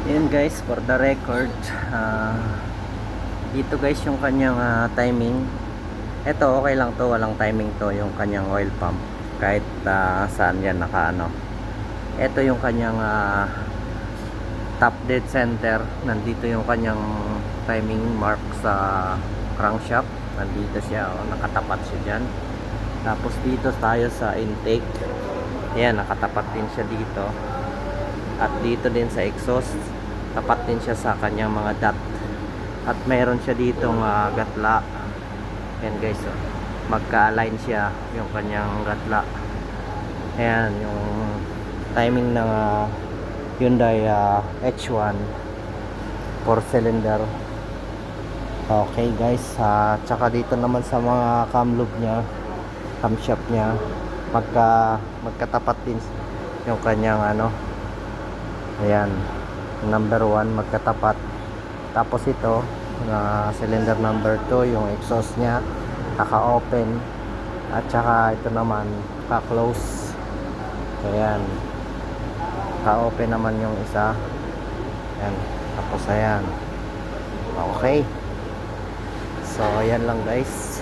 Yun guys, for the record, dito guys yung kanyang timing. Ito okay lang to, walang timing to yung kanyang oil pump. Kahit saan yan nakaano. Ito yung kanyang top dead center. Nandito yung kanyang timing mark sa crankshaft. Nandito siya, nakatapat siya dyan. Tapos dito tayo sa intake. Ayan, nakatapat din siya dito. At dito din sa exhaust, tapat din siya sa kanyang mga dot. At mayroon siya ditong gatla. Ayan guys, magka-align siya yung kanyang gatla. Ayan yung timing ng Hyundai H1 4 cylinder. Okay guys, tsaka dito naman sa mga cam loop nya, camshaft nya, magkatapat din yung kanyang ayan, number 1 magkatapat. Tapos ito cylinder number 2, yung exhaust nya naka-open, at saka ito naman naka-close. Ayan, naka-open naman yung isa. Ayan, tapos ayan. Okay, so ayan lang guys.